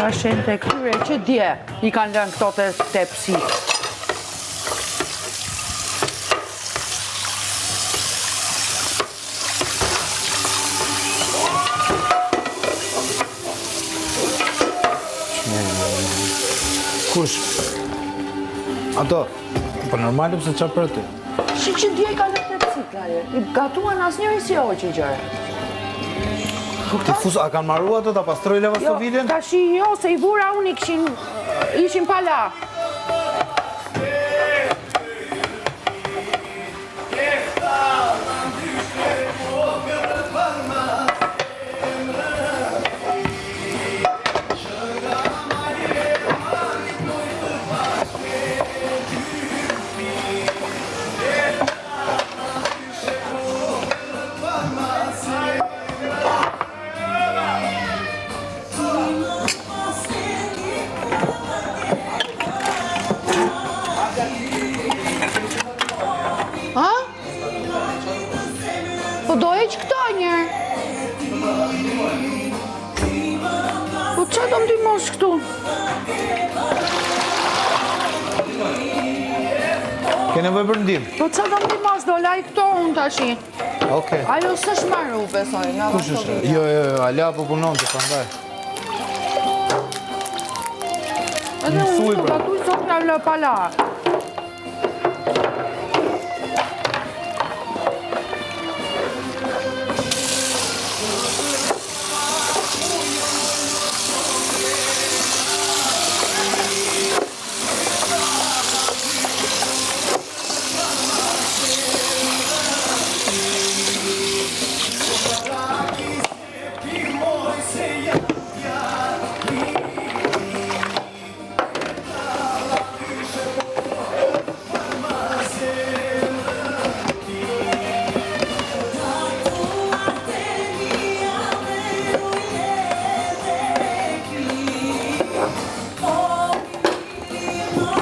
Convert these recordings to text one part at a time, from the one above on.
plashen të këtyre që dje i kanë lënë këto të tepsit. Kush? Ato, për normalu pëse qa për ty? Shi që dje i kanë lënë tepsit, Laje. I gatuan asë njëri si oqë i gjëre. Ti fus, a kanë marru ato, ta pastroj Levastoviljen? Jo, tashi jo, se i vura unë ishin pala. Po do e që këta njerë. Po që do më dy mos këtu? Ke nevoj për ndim? Po që do më dy mos, do laj këto unë tashi. Oke. Ajo së shmaru, besoj, nga Kush është? Jo, Ala po punon të pandaj. Edhe unë të gatu i sot nga lë pala.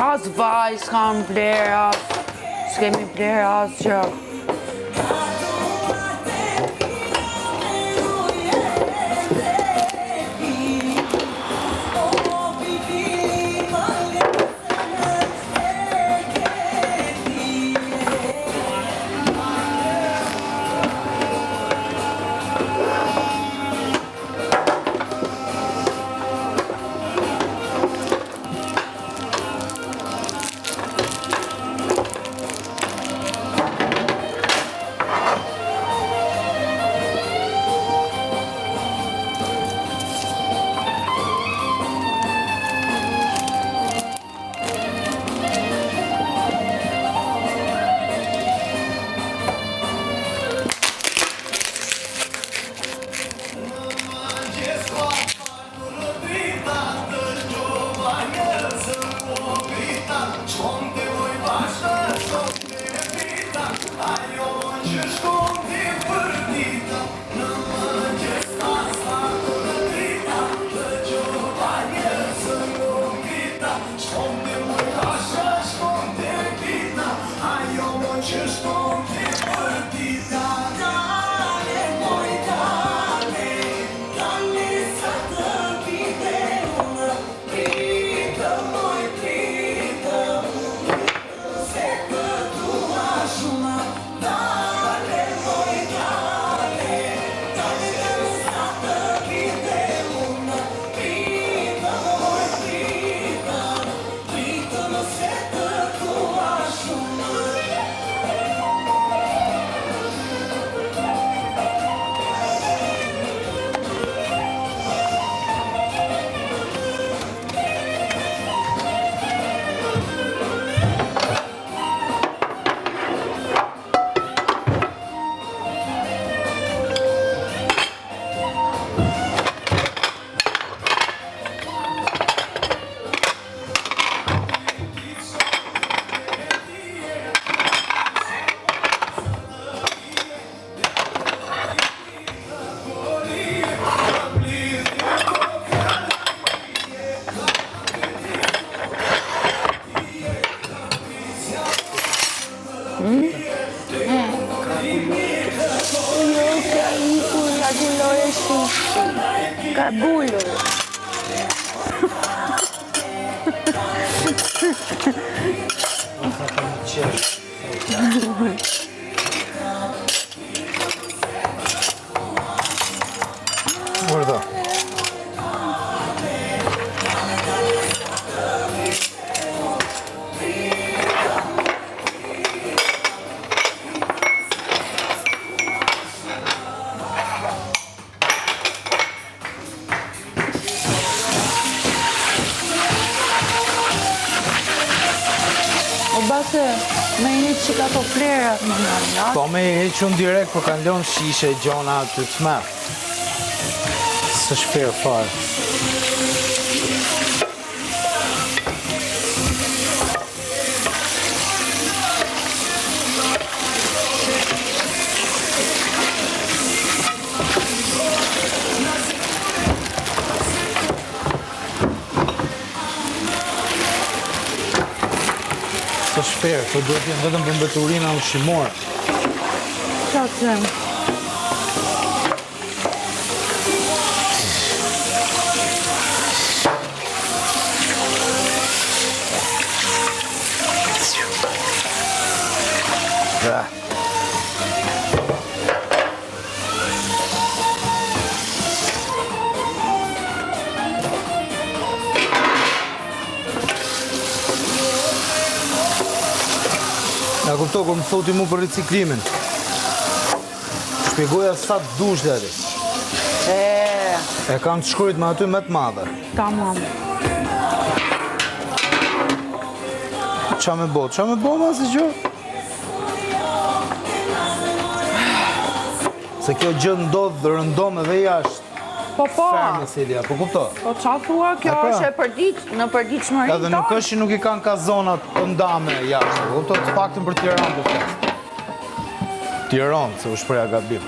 As vaj, s'kam bler, s'kemi bler as gjë. Ka bulur. Vërdo. O base, me një qika të flerat më në një. Po me i hequn direkt, po kanë lënë shishe gjona të tmerr. Së shperë farë. Së shperë, të duhet jenë vetëm për mbeturina ushqimore. Qa të zemë? Da. Ja kupto, kur më thoti mu për riciklimin. Shpjegoja sa të dush dhe ati. E kam të shkruajt me aty me të madhe. Tamam. Qa me bo ma si që? Se kjo gjë ndodhë rëndom edhe jashtë. Po, Ferme, Silja, po kupto. Po qa thua, kjo E pra. është e përdit, në përditshmërinë Edhe nuk është që nuk i kanë ka zonat të ndame jashtë. Kupto të paktën për Tiranë të fest. Tiranë, se u shpreja gabim.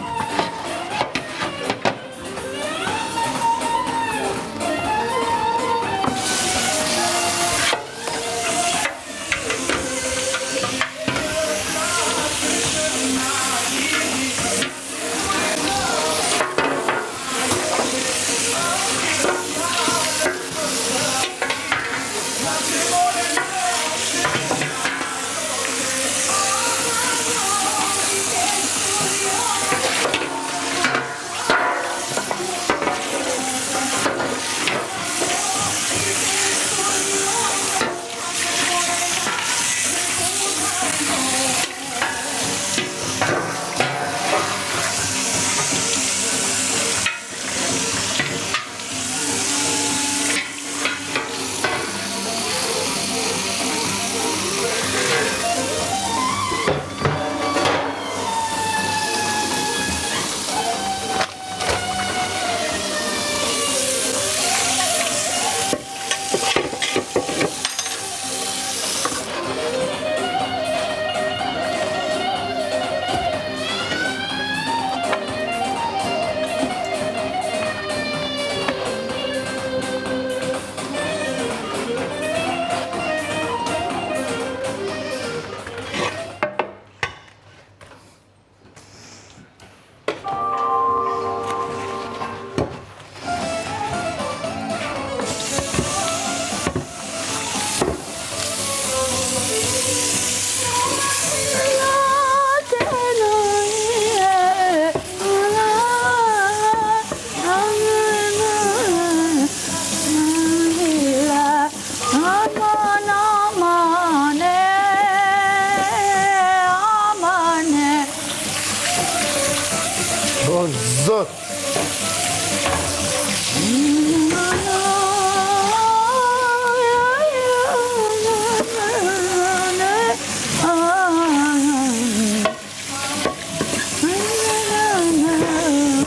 O, zot!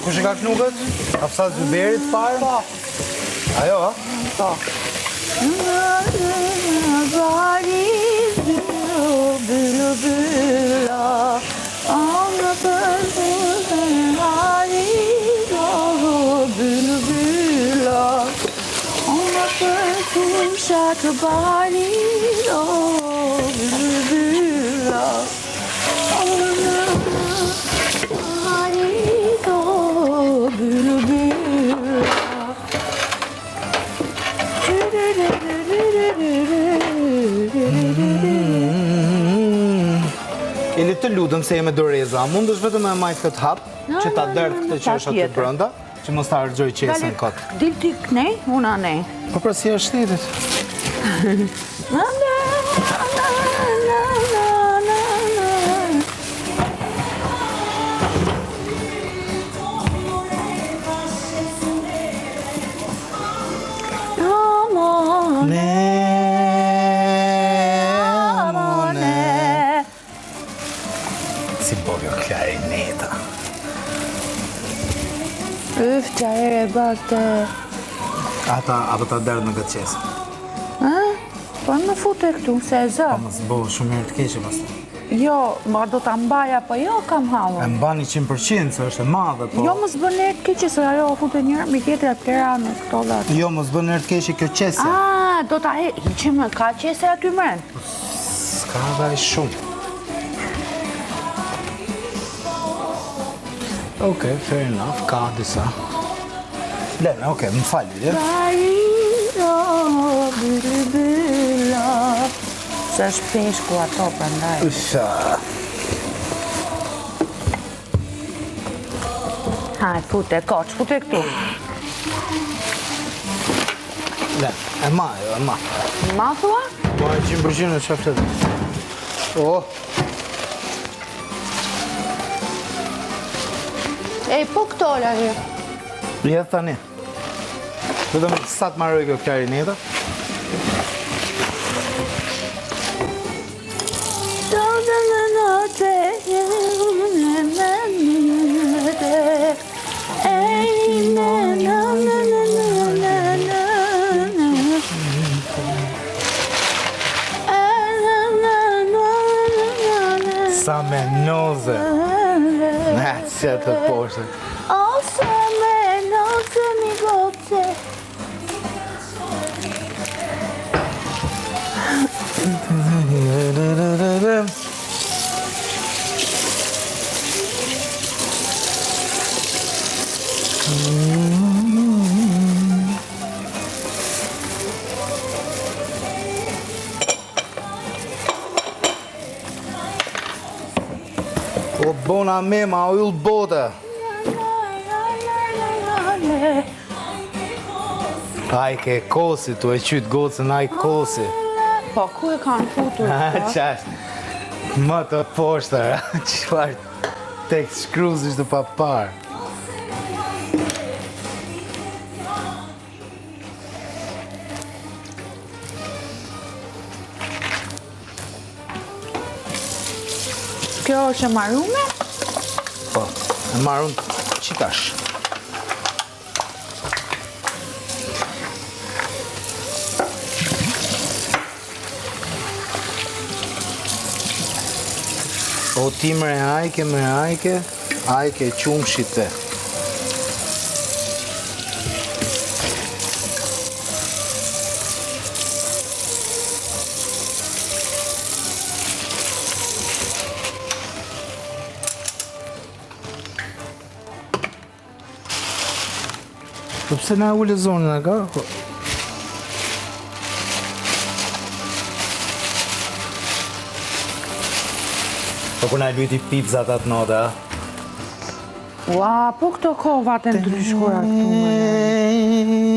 Kush e ka knukët? Hafsat Zyberit parë? Po. Ajo, a? Po. Ili të ludëm se jemi doreza, mund është vetëm e majtë këtë hap, që ta derdh këtë që është aty brenda, që mos ta harxoj qesën kot. Dil ti kënej, unë anej. Po pra si është shtetit? Si bovjo klarineta. Üf, qajere e barte. Ata, apo ta derdh në këtë qesë. Po në fute këtu, se e zë. Po mos bëhu shumë herë të keqe pastaj. Jo, ma do ta mbaja, po jo kam E hallën. mbani 100% se është e madhe, po. Jo mos bën herë të keqe, se ajo fute njërë, mi tjetër e plera në këto dhe atë. Jo, mos bën herë të keqe kjo qesë. Do ta hiqim ka qese aty mren. S'ka vaj shumë. Okej, fair enough, ka disa. Lena, okej, më fali, je? Se është peshku ato për ndaj. Usha. Haj, fute, koq, fute këtu. Lena, e ma, jo, e ma. Ma thua? Ma e 100% e qaftet. Oh, Ej, po këto, lari. jetë tani. Vetëm sa të marroj kjo klarineta. Sa me noze. Ne, që të poshtë. Ose me noze mi goce. O bona mema, o jullë bote. Ajke kosi, tu e qytë gocën ajke kosi. Po, ku e kanë futur? Qash, më të poshtër, qëfar tekst shkruz ishte pa parë. Kjo është e marume? Po, e marun qitash. O ti mre ajke qumë shite. Po pse na ule zonën e ka? Po kur na e lyti pizzat atë note, a? Ua, po këto kovat e ndryshkura këtu më.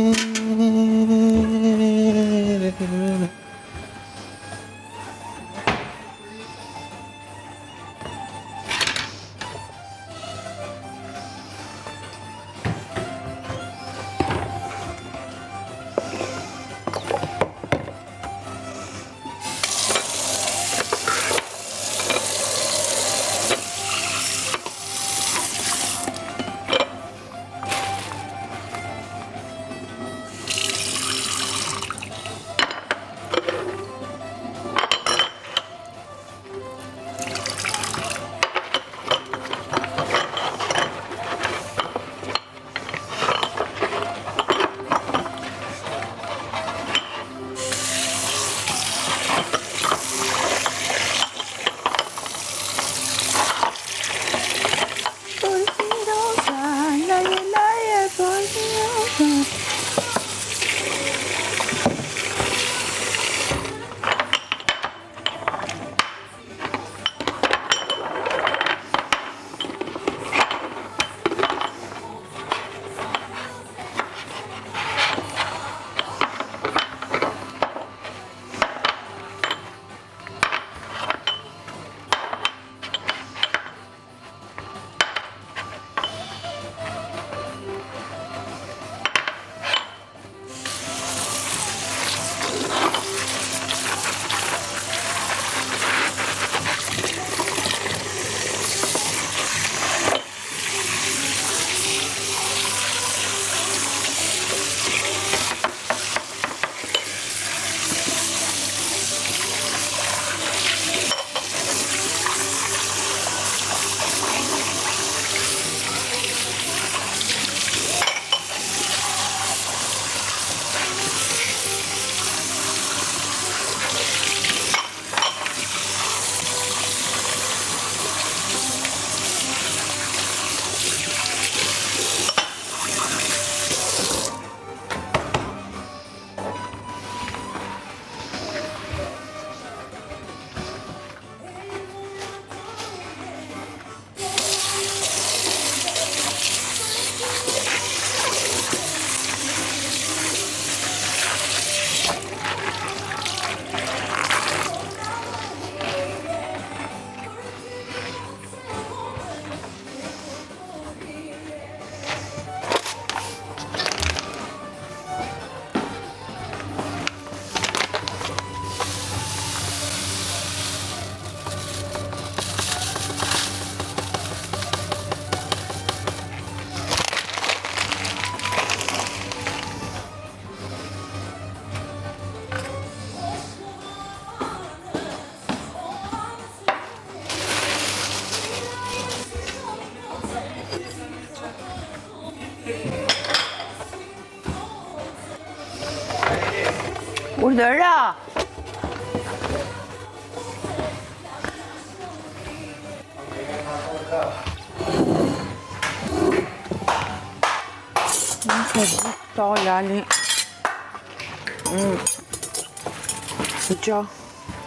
Urdhëra! Nuk e di këto, Lali. Gjo,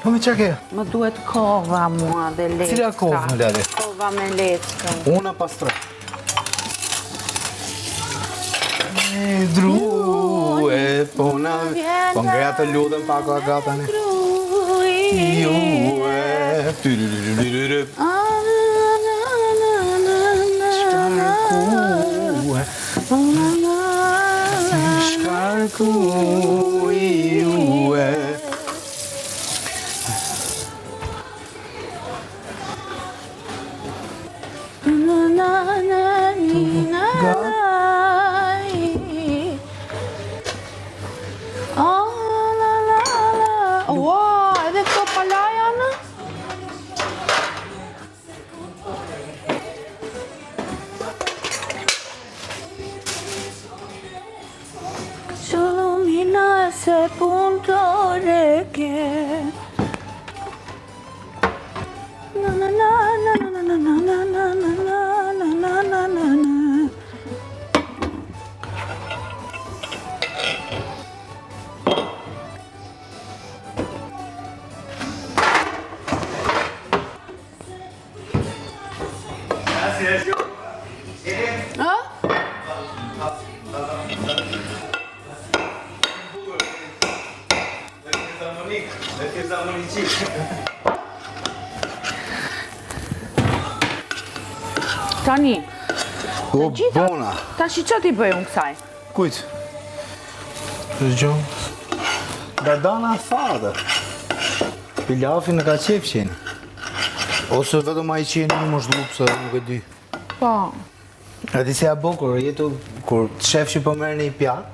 Po me qa ke? më duhet kova mua dhe lecka. Cila kovë, më Lali? Kova me lecka. Una pastroj. Drue, po na... Po ngreja të ludhen pak o gata ne. Jue, tyryryryryryry. Shkarku, jue. Wow, edhe këto palaja në? Lumina se puntore che na na na na na na na na na na na na na na. Tani, O, bona. ta shi që ti bëj unë kësaj? Kujt? Të gjohë. Gardana fadë. Pilafi në ka qef qeni. Ose vetëm a i qeni në më shlupë se nuk e di. Po. A ti se a bo, kur shef që po merë një pjatë,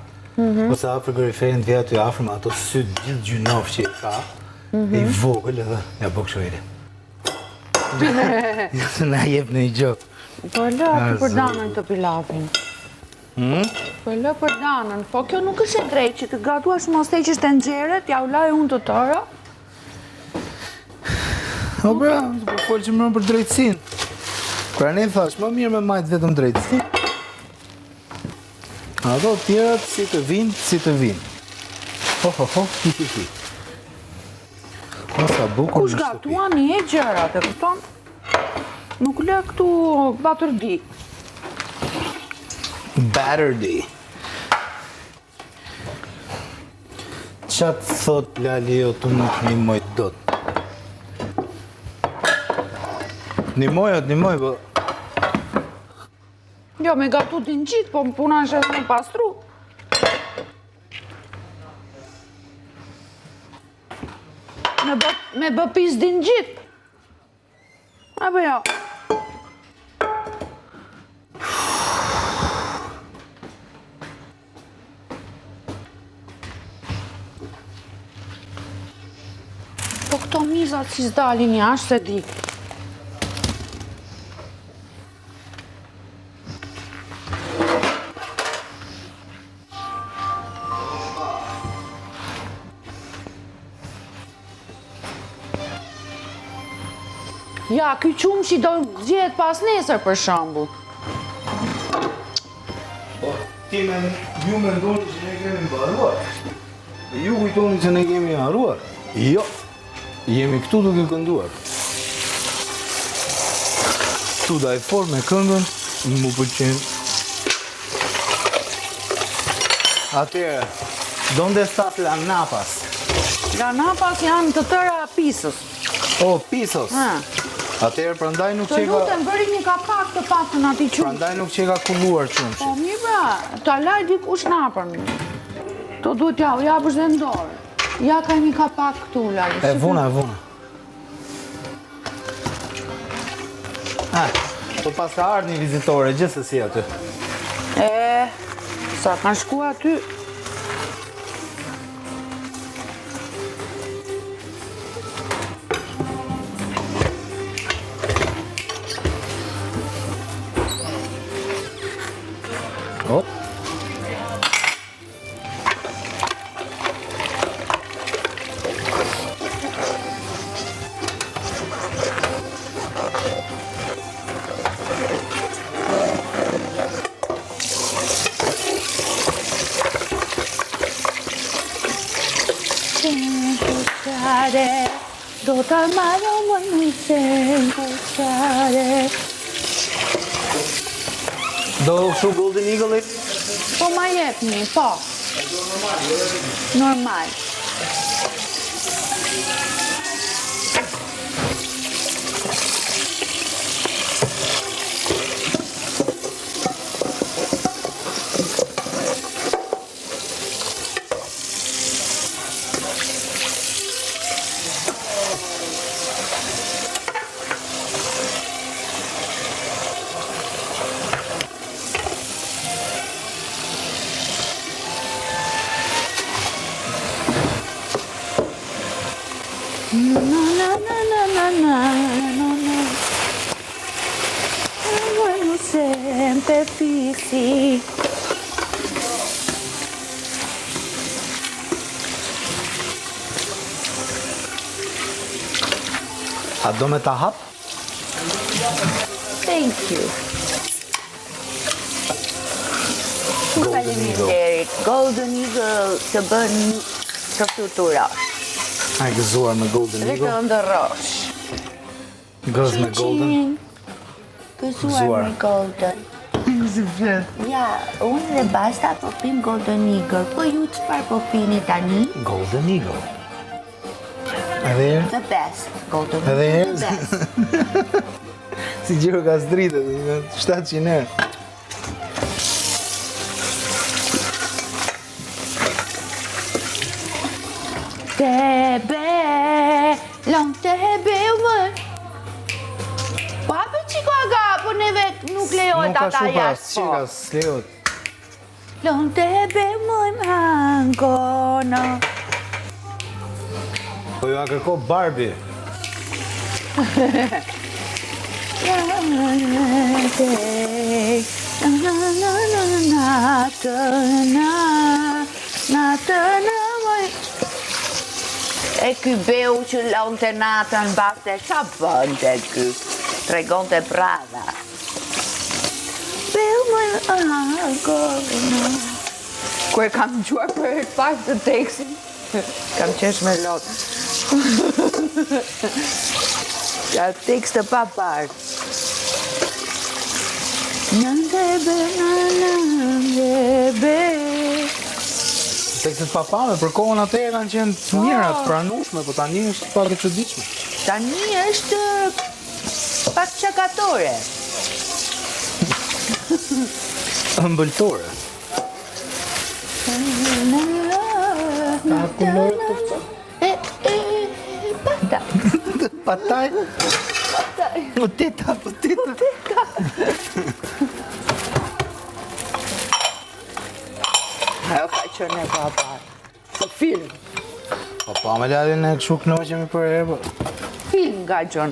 ose a frigoriferin të vjetë të afrë me ato sytë gjithë gjynof që i ka, e i vogël edhe, ja bo kësho ide. Nëse na jep në i gjokë. Po e lë për danën të pilafin. Po e lë për danën. Po kjo nuk është e drejtë që të gatuash mos te që shtë nxeret, ja u laj unë të tëra. O bra, po folë që më për drejtsin. Kura ne thash, më mirë me majtë vetëm drejtsin. Ato tjerat si të vinë, si të vinë. Ho, ho, ho, hi, hi, hi. Masa bukur Kush në shtëpi. gatua një gjërat e këton? Nuk lë këtu batërdi. Batterdi. Qa të thot Lali jo të nuk një mojt dot? Një moj, po... Jo, me gatu din gjitë, po puna është edhe me pastru. Me bë pis din gjitë. Apo jo? Po këto mizat si s'dalin jashtë se di. Ja, ky qumë që do gjehet pas nesër për shembull. Po, ju me ndoni që ne kemi mbaruar. Ju kujtoni që ne kemi haruar. Jo, jemi këtu duke kënduar. Këtu da e forë me këndën, mu pëlqen. Atëre, donde stat la napas? La napas janë të tëra pisës. O, pisos. Atëherë prandaj nuk Të që ka... lutem bëri një kapak të paktën atij qumë. Prandaj nuk që ka kulluar qumshi. Po mirë bra, ta laj dikush napër. To duhet ja u japësh dhe në dorë. Ja ka një kapak këtu, Lali. E vuna. Po pas ka ardhë një vizitore, gjithsesi aty. Sa kanë shku aty. kuqare, do ta marrë më nëse kuqare. Do kështu Golden Eagle-i? Po ma jepni, po. Normal. Bueno, sempre fisi. A do me ta hap? Thank you. Faleminderit. Golden Eagle të bën të fluturash. A gëzuar me Golden Dhe të Eagle? ndërrosh. Gëz me Golden? Gëzuar me Golden. Ja, unë dhe basta po pim Golden Eagle. Po ju çfarë po pini tani? Golden Eagle. Edhe herë? The best. Golden Edhe Eagle. herë? The best. Si gjiro ka zdritë, 700 herë. Tebe, long tebe vën. Po hapë qiko aga, po neve nuk lejohet Nuk ka ata shumë pas, jashtë po. qika, s'lejohet. Long tebe mën angono. Po ju a kërko Barbie. E ky beu që launte natën baste, qa bënte ky? Tregonte brava. Beu më agono. Kur e kam gjuar për herë të parë të tekstin, kam qesh me lot. Ka tekst të pa parë. Nëndebe, nëndebe. Tekstet papave, për kohën atëherë kanë qenë të mira, të pranueshme, po tani është pak e çuditshme. Tani është pak çakatore. Ëmbëltore. Ka kulor të Pata. pataj. Poteta. Ajo ka qenë e papar. Po film. Po pa me lalin e kështu knoqemi për herë, po. Film nga John.